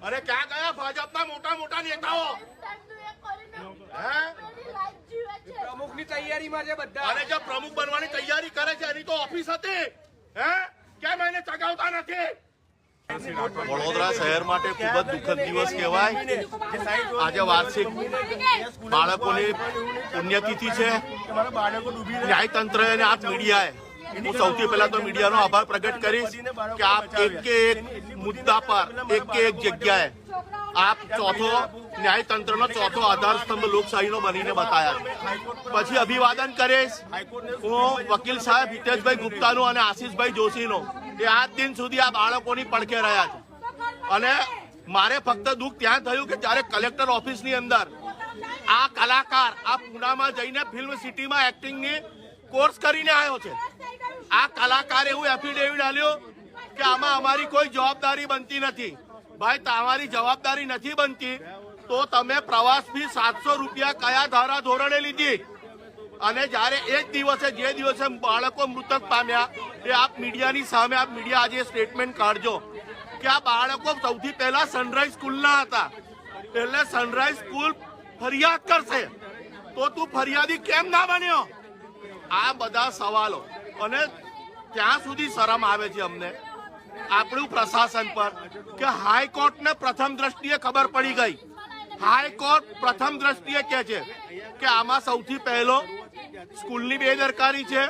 અને ક્યાં ગયા ભાજપના મોટા મોટા નેતાઓ? પ્રમુખની તૈયારીમાં છે બધા. અને જે પ્રમુખ બનવાની તૈયારી કરે છે એની તો ઓફિસ હતી. કેમ એને ચગાવતા નથી? વડોદરા શહેર માટે ખૂબ જ દુઃખદ દિવસ કહેવાય. આજે વાર્ષિક બાળકોની પુણ્યતિથિ છે. ન્યાયતંત્ર અને આ મીડિયાએ, હું સૌથી પહેલા તો મીડિયાનો આભાર પ્રગટ કરીશ કે આપ એક મુદ્દા પર એક જગ્યાએ આપ ચોથો ન્યાયતંત્રનો ચોથો આધાર સ્તંભ લોકશાહીનો બનીને બતાવ્યા. પછી અભિવાદન કરીશ હું વકીલ સાહેબ હિતેશભાઈ ગુપ્તાનો અને આશીષભાઈ જોશીનો. એ આજ દિન સુધી આ બાળકોની પડખે રહ્યા છે. અને મારે ફક્ત દુઃખ ત્યાં થયું કે જ્યારે કલેક્ટર ઓફિસની અંદર આ કલાકાર આ પૂનામાં જઈને ફિલ્મ સિટીમાં એક્ટિંગની કોર્સ કરીને આવ્યો છે. આ કલાકારે એવું એફિડેવિટ આપ્યું કે આમાં અમારી કોઈ જવાબદારી બનતી નથી. ભાઈ, તમારી જવાબદારી નથી બનતી તો તમે પ્રવાસ ફી 700 રૂપિયા કયા ધારા ધોરણે લીધી? અને જ્યારે એક દિવસે જે દિવસે બાળકો મૃતક પામ્યા એ આપ મીડિયાની સામે આપ મીડિયા આજે સ્ટેટમેન્ટ કાઢજો કે આ બાળકો સૌથી પહેલા સનરાઈઝ સ્કૂલના હતા. એટલે સનરાઈઝ સ્કૂલ ફરિયાદ કરશે તો તું ફરિયાદી કેમ ના બન્યો? આ બધા સવાલો. અને ત્યાં સુધી શરમ આવે છે અમને આપણું પ્રશાસન પર કે હાઈકોર્ટને પ્રથમ દ્રષ્ટિએ ખબર પડી ગઈ. હાઈકોર્ટ પ્રથમ દ્રષ્ટિએ કહે છે કે આમાં સૌથી પહેલો સ્કૂલની બેદરકારી છે,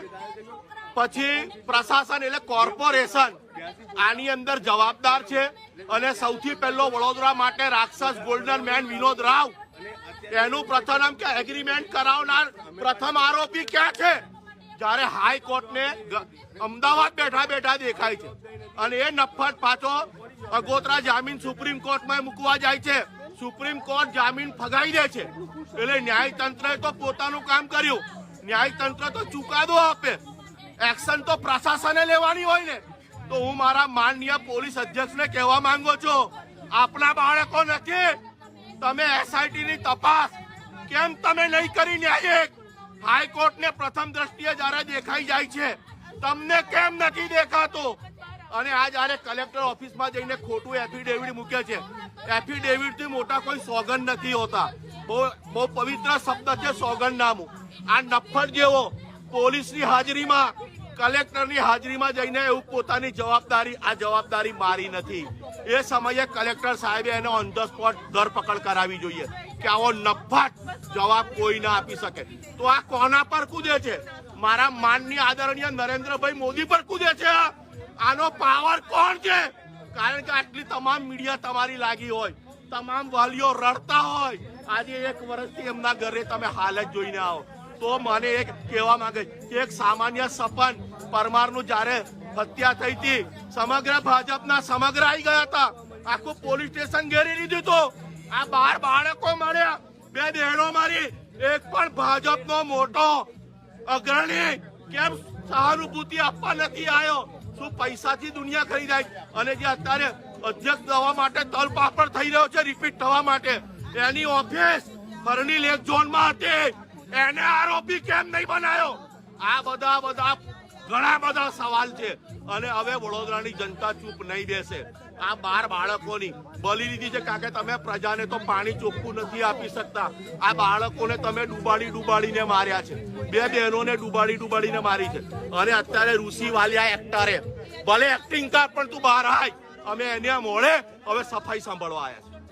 પછી પ્રશાસન એટલે કોર્પોરેશન આની અંદર જવાબદાર છે, અને સૌથી પહેલો વડોદરા માટે રાક્ષસ ગોલ્ડન મેન વિનોદ રાવ એનું પ્રથમ કે એગ્રીમેન્ટ કરાવનાર પ્રથમ આરોપી ક્યાં છે? જ્યારે હાઈકોર્ટને અમદાવાદ બેઠા બેઠા દેખાય છે અને એ નફ્ફટ પાછો અગોતરા જામીન સુપ્રીમ કોર્ટમાં મૂકવા જાય છે. સુપ્રીમ કોર્ટ જામીન ફગાઈ દે છે. એટલે ન્યાયતંત્રએ તો પોતાનું કામ કર્યું. ન્યાયતંત્ર તો ચુકાદો આપે. એક્શન તો પ્રશાસને લેવાની હોય ને. તો હું મારા માનનીય પોલીસ અધ્યક્ષને કહેવા માંગુ છું, આપણા બાળકો નથી. તમે એસઆઈટીની તપાસ કેમ તમે નહીં કરી? ન્યાયિક હાઈકોર્ટને પ્રથમ દ્રષ્ટિએ જ્યારે દેખાઈ જાય છે તમને કેમ નથી દેખાતું? અને આ જયારે કલેક્ટર ઓફિસમાં જઈને ખોટું એફિડેવિટ મૂકે છે, એફિડેવિટથી મોટા કોઈ સોગંદ નથી હોતા. બહુ પવિત્ર શબ્દ છે સોગંદનામું. આ નફ્ફટ જેવો પોલીસની હાજરીમાં કલેક્ટરની હાજરીમાં જઈને એવું પોતાની જવાબદારી મારી નથી. એ સમયે કલેક્ટર સાહેબે એને ઓન ધ સ્પોટ ધરપકડ કરાવી જોઈએ કે આવો નફ્ફટ જવાબ કોઈ ના આપી શકે. તો આ કોના પર કૂદે છે? મારા માનનીય આદરણીય નરેન્દ્રભાઈ મોદી પર કૂદે છે. આનો પાવર કોણ છે? કારણ કે આટલી તમામ મીડિયા તમારી લાગી હોય, તમામ વાલીઓ રડતા હોય. આજે 1 વર્ષથી એમના ઘરે તમે હાલત જોઈને આવો તો મને એક કહેવા માંગે કે એક સામાન્ય સપન પરમારનું જ્યારે હત્યા થઈ હતી, સમગ્ર ભાજપના સમગ્ર આવી ગયા હતા. આખું પોલીસ સ્ટેશન ઘેરી લીધું હતું. આ 12 બાળકો મળ્યા, 2 બહેનો મારી, એક પણ ભાજપનો મોટો અગ્રણી કેમ સહાનુભૂતિ આપવા નથી આવ્યો? શું પૈસાથી દુનિયા ખરીદાય? અને જે અત્યારે અધ્યક્ષ થવા માટે તલપાપડ થઈ રહ્યો છે રિપીટ થવા માટે, એની ઓફિસ હરણી લેક ઝોનમાં હતી, એને આરોપી કેમ નહીં બનાવ્યો? આ બધા ઘણા બધા સવાલ છે. અને હવે વડોદરાની જનતા ચૂપ નહીં બેસે. આ 12 બાળકોની બલી લીધી છે કારણ કે તમે પ્રજાને તો પાણી ચોખ્ખું નથી આપી શકતા. આ બાળકોને તમે ડૂબાડીને માર્યા છે. 2 બહેનોને ડૂબાડીને મારી છે. અને અત્યારે ઋષિ વાલિયા એક્ટરે ભલે એક્ટિંગ કર પણ તું બહાર આય, અમે એને મોડે હવે સફાઈ સંભાળવા આવ્યા છે.